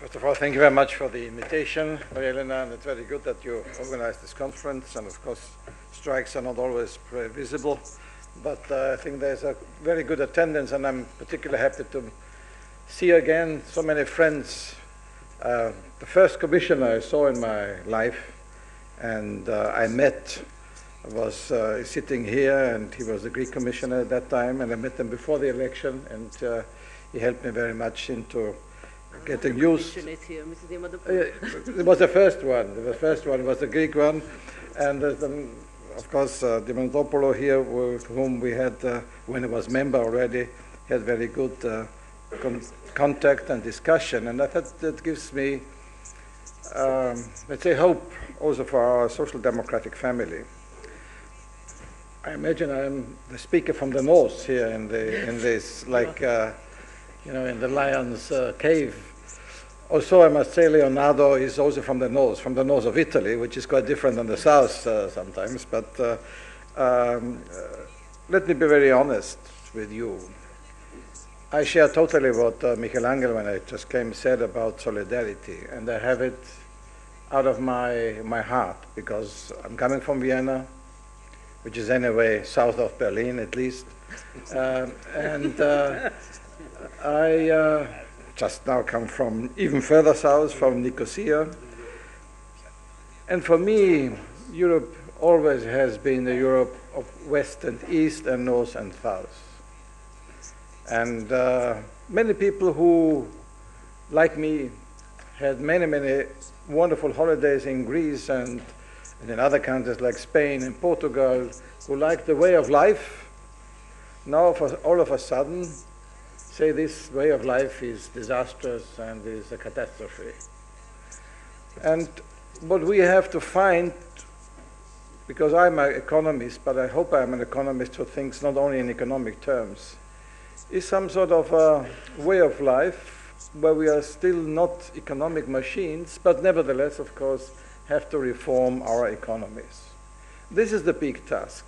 First of all, thank you very much for the invitation, Maria Elena, and it's very good that you organized this conference. And of course, strikes are not always very visible, but I think there's a very good attendance, and I'm particularly happy to see again so many friends. The first commissioner I saw in my life, and I met, was sitting here, and he was the Greek commissioner at that time, and I met him before the election, and he helped me very much into getting used. It was the first one. The first one was the Greek one, and of course Diamantopoulos here, with whom we had, when he was member already, had very good contact and discussion, and I thought that gives me, let's say, hope also for our social democratic family. I imagine I'm the speaker from the north here in this, like, in the lion's cave. Also, I must say, Leonardo is also from the north of Italy, which is quite different than the south sometimes. But let me be very honest with you. I share totally what Michelangelo, when I just came, said about solidarity, and I have it out of my heart, because I'm coming from Vienna, which is anyway south of Berlin at least, and I just now come from even further south, from Nicosia. And for me, Europe always has been the Europe of west and east and north and south. And many people who, like me, had many, many wonderful holidays in Greece and in other countries like Spain and Portugal, who liked the way of life, now for all of a sudden say this way of life is disastrous and is a catastrophe. And what we have to find, because I'm an economist, but I hope I'm an economist who thinks not only in economic terms, is some sort of a way of life where we are still not economic machines, but nevertheless, of course, have to reform our economies. This is the big task,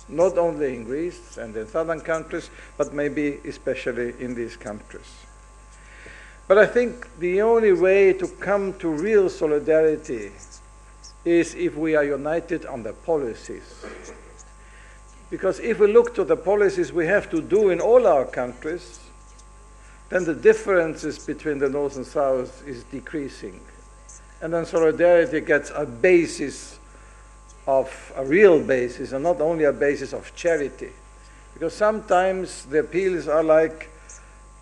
not only in Greece and in southern countries, but maybe especially in these countries. But I think the only way to come to real solidarity is if we are united on the policies. Because if we look to the policies we have to do in all our countries, then the differences between the north and south is decreasing. And then solidarity gets a basis, of a real basis, and not only a basis of charity. Because sometimes the appeals are like,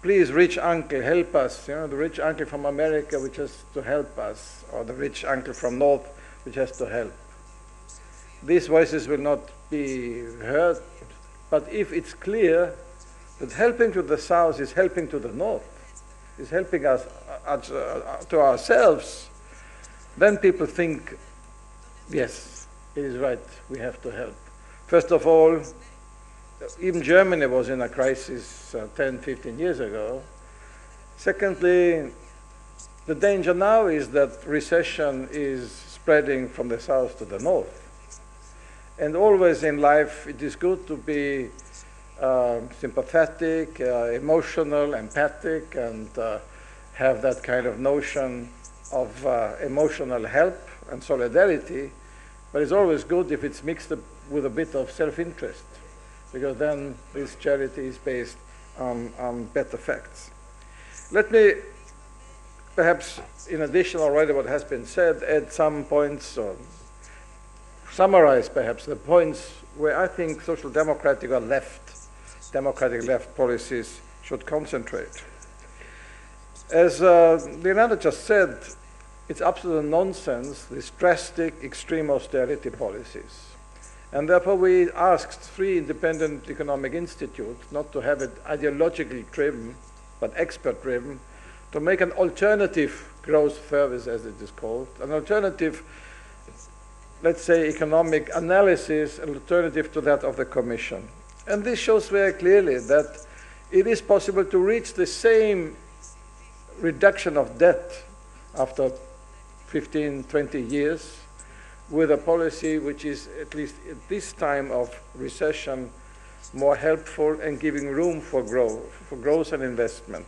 please, rich uncle, help us. The rich uncle from America, which has to help us, or the rich uncle from north, which has to help. These voices will not be heard, but if it's clear that helping to the south is helping to the north, is helping us to ourselves, then people think, yes, it is right, we have to help. First of all, even Germany was in a crisis 10, 15 years ago. Secondly, the danger now is that recession is spreading from the south to the north. And always in life, it is good to be sympathetic, emotional, empathic, and have that kind of notion of emotional help and solidarity. But it's always good if it's mixed up with a bit of self-interest, because then this charity is based on better facts. Let me, perhaps, in addition already what has been said, add some points, or summarize perhaps the points where I think social democratic or democratic left policies should concentrate. As Leonardo just said, it's absolute nonsense, these drastic, extreme austerity policies. And therefore we asked 3 independent economic institutes not to have it ideologically driven, but expert driven, to make an alternative growth service, as it is called, an alternative, let's say, economic analysis, an alternative to that of the Commission. And this shows very clearly that it is possible to reach the same reduction of debt after 15, 20 years with a policy which is, at least at this time of recession, more helpful and giving room for growth and investment.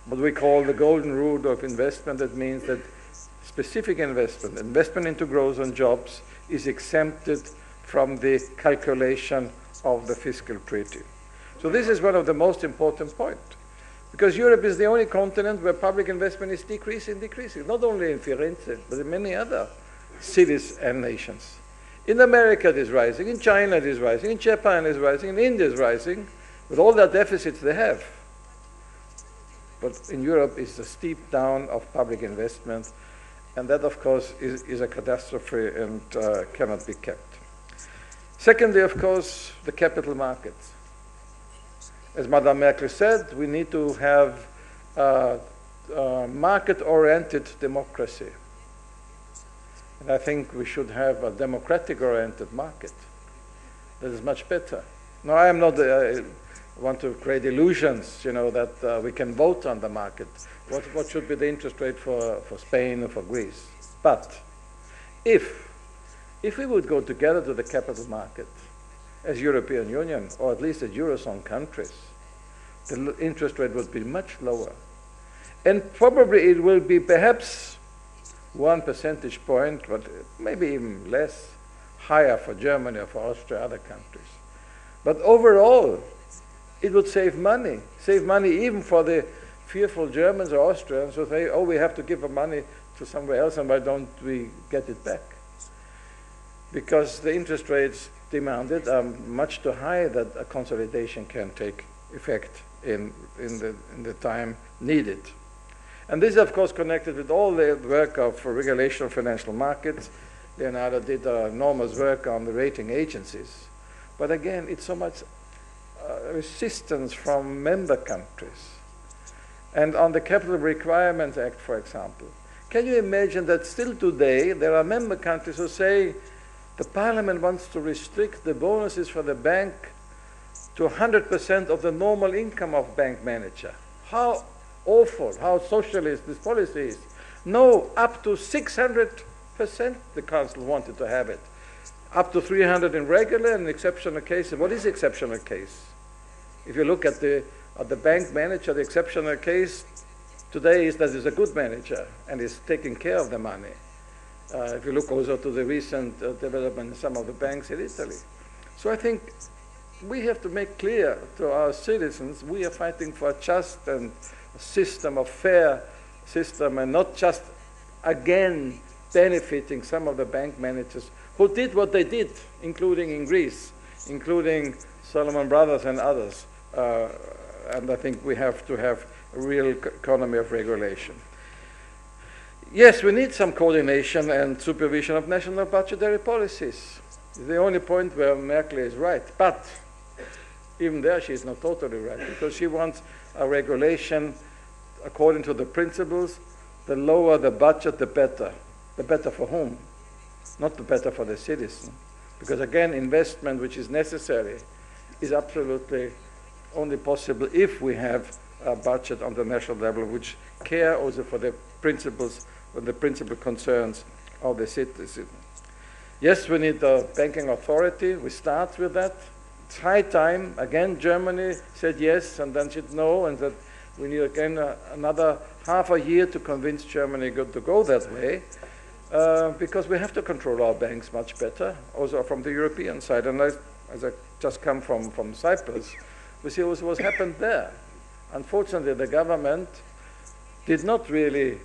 what we call the golden rule of investment. That means that specific investment into growth and jobs, is exempted from the calculation of the fiscal treaty. So this is one of the most important points, because Europe is the only continent where public investment is decreasing, not only in Firenze, but in many other cities and nations. In America it is rising, in China it is rising, in Japan it is rising, in India it is rising, with all the deficits they have. But in Europe it's a steep down of public investment, and that, of course, is a catastrophe and cannot be kept. Secondly, of course, the capital markets. As Madame Merkel said, we need to have market-oriented democracy. And I think we should have a democratic-oriented market. That is much better. Now, I am not want to create illusions, that we can vote on the market. What should be the interest rate for Spain or for Greece? But if we would go together to the capital market as European Union, or at least as Eurozone countries, the interest rate would be much lower. And probably it will be perhaps 1 percentage point, but maybe even less, higher for Germany or for Austria, other countries. But overall, it would save money even for the fearful Germans or Austrians who say, oh, we have to give the money to somewhere else, and why don't we get it back? Because the interest rates demanded are much too high that a consolidation can take effect in the time needed. And this is, of course, connected with all the work of regulation of financial markets. Leonardo did enormous work on the rating agencies. But again, it's so much resistance from member countries. And on the Capital Requirements Act, for example, can you imagine that still today there are member countries who say the parliament wants to restrict the bonuses for the bank to 100% of the normal income of bank manager? How awful, how socialist this policy is. No, up to 600% the council wanted to have it. Up to 300 in regular and exceptional cases. What is exceptional case? If you look at the bank manager, the exceptional case today is that he's a good manager and is taking care of the money. If you look also to the recent development in some of the banks in Italy. So I think we have to make clear to our citizens we are fighting for a just and a system, a fair system, and not just, again, benefiting some of the bank managers who did what they did, including in Greece, including Solomon Brothers and others. And I think we have to have a real economy of regulation. Yes, we need some coordination and supervision of national budgetary policies. It's the only point where Merkel is right. But even there, she is not totally right, because she wants a regulation according to the principles: the lower the budget, the better. The better for whom? Not the better for the citizen. Because again, investment which is necessary is absolutely only possible if we have a budget on the national level which care also for the principles or the principal concerns of the citizen. Yes, we need a banking authority. We start with that. It's high time. Again, Germany said yes, and then said no, and that we need again another half a year to convince Germany to go that way, because we have to control our banks much better, also from the European side. And as I just come from Cyprus, we see also what's happened there. Unfortunately, the government did not really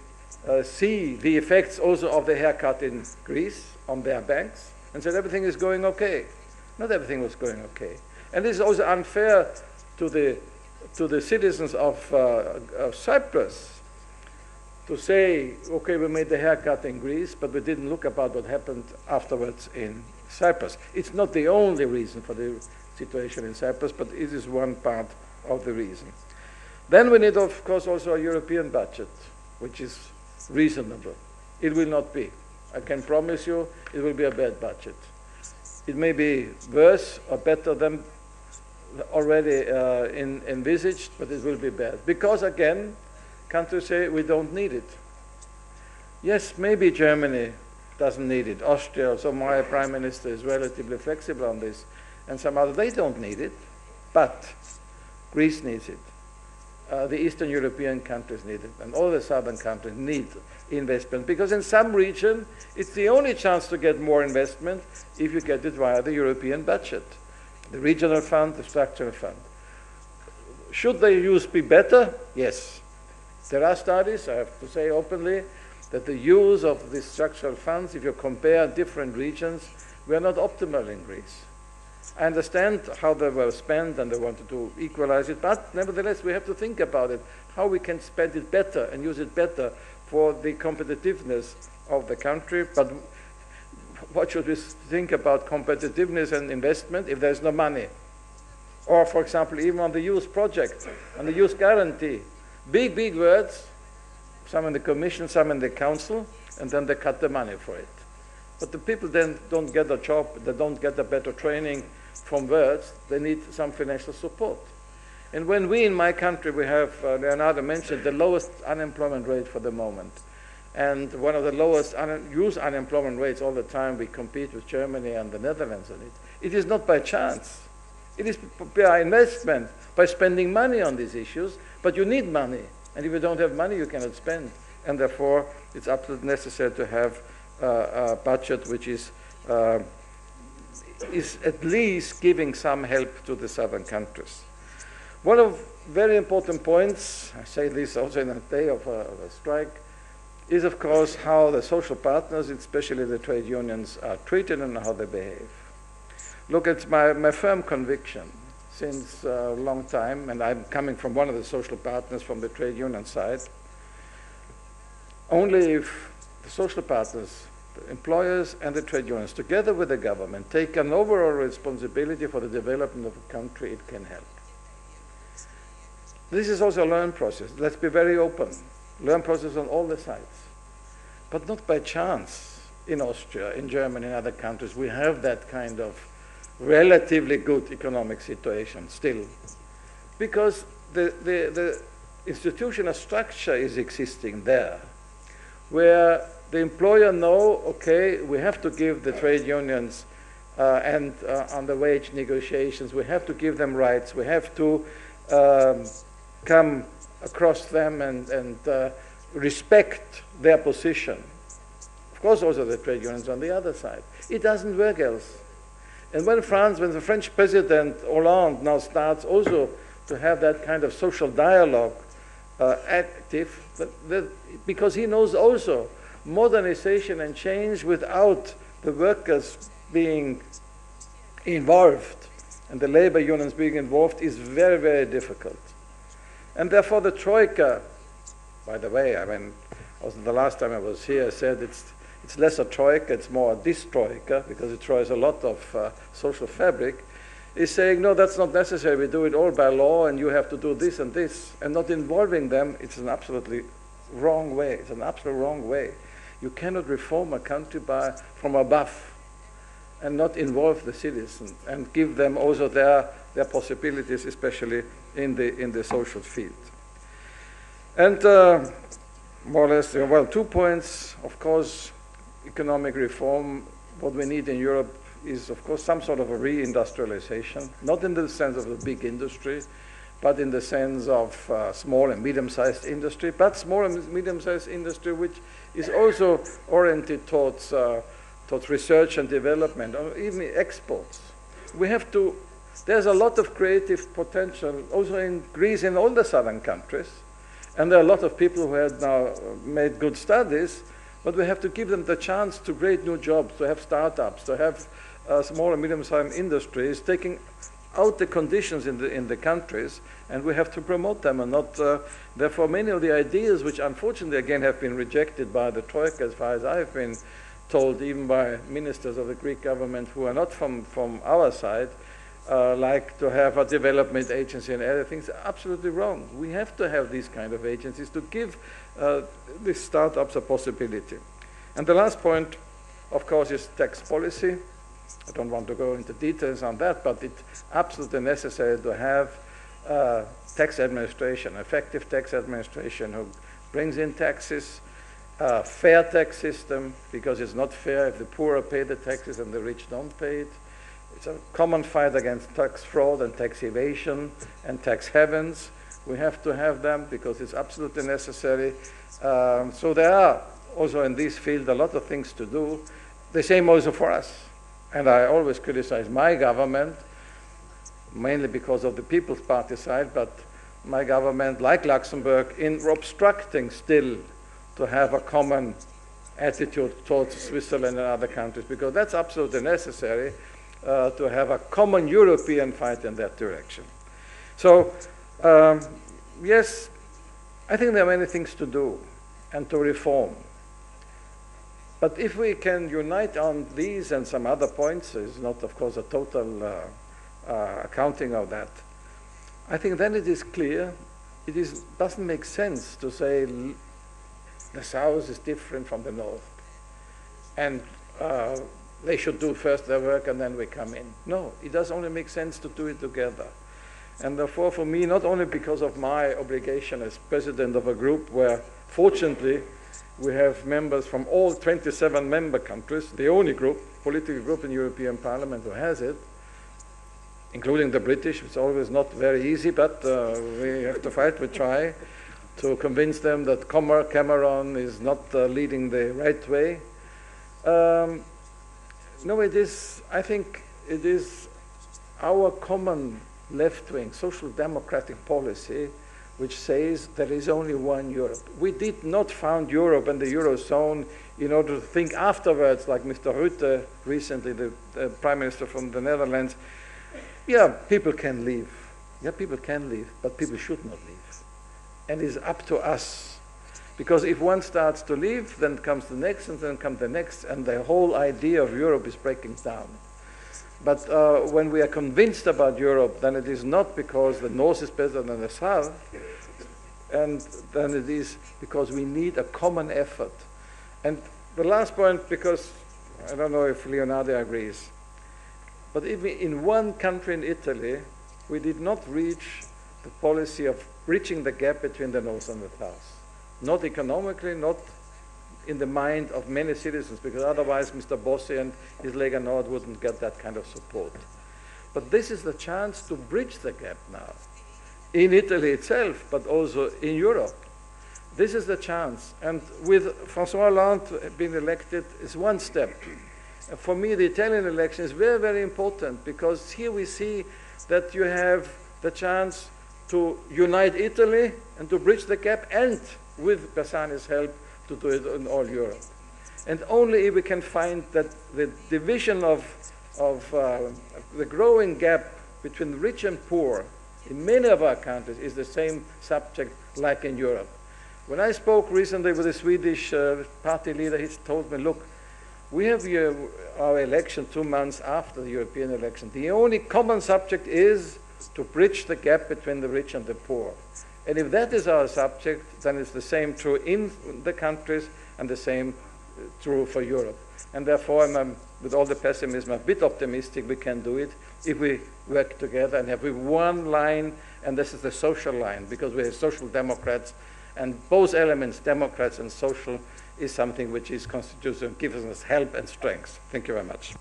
see the effects also of the haircut in Greece on their banks, and said everything is going okay. Not everything was going okay. And this is also unfair to the citizens of Cyprus to say, okay, we made the haircut in Greece, but we didn't look about what happened afterwards in Cyprus. It's not the only reason for the situation in Cyprus, but it is one part of the reason. Then we need, of course, also a European budget, which is reasonable. It will not be. I can promise you it will be a bad budget. It may be worse or better than already envisaged, but it will be bad. Because, again, countries say we don't need it. Yes, maybe Germany doesn't need it. Austria, so my prime minister is relatively flexible on this, and some others, they don't need it, but Greece needs it. the Eastern European countries need it, and all the southern countries need investment, because in some region, it's the only chance to get more investment if you get it via the European budget, the regional fund, the structural fund. Should their use be better? Yes. There are studies, I have to say openly, that the use of these structural funds, if you compare different regions, were not optimal in Greece. I understand how they were spent and they wanted to equalize it, but nevertheless we have to think about it, how we can spend it better and use it better for the competitiveness of the country. But what should we think about competitiveness and investment if there's no money? Or, for example, even on the youth project, on the youth guarantee. Big, big words, some in the Commission, some in the Council, and then they cut the money for it. But the people then don't get a job, they don't get a better training from words, they need some financial support. And when we in my country, we have, Leonardo mentioned, the lowest unemployment rate for the moment, and one of the lowest youth unemployment rates all the time, we compete with Germany and the Netherlands on it. It is not by chance. It is by investment, by spending money on these issues, but you need money. And if you don't have money, you cannot spend. And therefore, it's absolutely necessary to have a budget which is at least giving some help to the southern countries. One of very important points, I say this also in a day of a strike, is of course how the social partners, especially the trade unions, are treated and how they behave. Look, it's my firm conviction since a long time, and I'm coming from one of the social partners from the trade union side, only if the social partners, the employers and the trade unions, together with the government, take an overall responsibility for the development of a country, it can help. This is also a learning process. Let's be very open. Learn process on all the sides. But not by chance in Austria, in Germany, and other countries, we have that kind of relatively good economic situation still. Because the institutional structure is existing there, where the employer know, okay, we have to give the trade unions and on the wage negotiations, we have to give them rights, we have to come across them and respect their position. Of course, also the trade unions on the other side. It doesn't work else. And when the French President Hollande now starts also to have that kind of social dialogue active, because he knows also modernization and change without the workers being involved and the labor unions being involved is very, very difficult. And therefore the Troika, by the way, I mean, also the last time I was here, I said it's less a troika, it's more a distroika, because it destroys a lot of social fabric, is saying, no, that's not necessary, we do it all by law, and you have to do this and this, and not involving them. It's an absolutely wrong way. It's an absolute wrong way. You cannot reform a country from above and not involve the citizens and give them also their possibilities, especially in the social field. And more or less, well, 2 points, of course, economic reform. What we need in Europe is, of course, some sort of a reindustrialization, not in the sense of a big industry, but in the sense of small and medium-sized industry, but small and medium-sized industry which is also oriented towards research and development, or even exports. We have to, there's a lot of creative potential also in Greece and all the southern countries, and there are a lot of people who have now made good studies, but we have to give them the chance to create new jobs, to have startups, to have small and medium-sized industries, taking out the conditions in the countries, and we have to promote them and not, therefore many of the ideas which unfortunately again have been rejected by the Troika, as far as I've been told, even by ministers of the Greek government who are not from our side, like to have a development agency and other things, are absolutely wrong. We have to have these kind of agencies to give these startups a possibility. And the last point, of course, is tax policy. I don't want to go into details on that, but it's absolutely necessary to have tax administration, effective tax administration who brings in taxes, fair tax system, because it's not fair if the poor pay the taxes and the rich don't pay it. It's a common fight against tax fraud and tax evasion and tax havens. We have to have them because it's absolutely necessary. So there are also in this field a lot of things to do. The same also for us. And I always criticize my government, mainly because of the People's Party side, but my government, like Luxembourg, in obstructing still to have a common attitude towards Switzerland and other countries, because that's absolutely necessary to have a common European fight in that direction. So, yes, I think there are many things to do and to reform. But if we can unite on these and some other points, it's not, of course, a total accounting of that, I think then it is clear it doesn't make sense to say the South is different from the North, and they should do first their work and then we come in. No, it does only make sense to do it together. And therefore, for me, not only because of my obligation as president of a group where, fortunately, we have members from all 27 member countries, the only group, political group in the European Parliament who has it, including the British. It's always not very easy, but we have to fight. We try to convince them that Cameron is not leading the right way. No, it is, I think it is our common left-wing social democratic policy which says there is only one Europe. We did not found Europe and the Eurozone in order to think afterwards, like Mr. Rutte recently, the Prime Minister from the Netherlands. Yeah, people can leave. Yeah, people can leave, but people should not leave. And it's up to us. Because if one starts to leave, then comes the next, and then comes the next, and the whole idea of Europe is breaking down. But when we are convinced about Europe, then it is not because the North is better than the South, and then it is because we need a common effort. And the last point, because I don't know if Leonardo agrees, but if in one country in Italy, we did not reach the policy of bridging the gap between the North and the South. Not economically, not in the mind of many citizens, because otherwise Mr. Bossi and his Lega Nord wouldn't get that kind of support. But this is the chance to bridge the gap now, in Italy itself, but also in Europe. This is the chance. And with François Hollande being elected is one step. For me, the Italian election is very, very important, because here we see that you have the chance to unite Italy and to bridge the gap, and with Bersani's help, to do it in all Europe. And only if we can find that the division of the growing gap between rich and poor in many of our countries is the same subject like in Europe. When I spoke recently with a Swedish party leader, he told me, look, we have our election 2 months after the European election. The only common subject is to bridge the gap between the rich and the poor. And if that is our subject, then it's the same true in the countries and the same true for Europe. And therefore, I'm, with all the pessimism, a bit optimistic we can do it if we work together and have one line, and this is the social line, because we're social democrats, and both elements, democrats and social, is something which is constitutional, gives us help and strength. Thank you very much.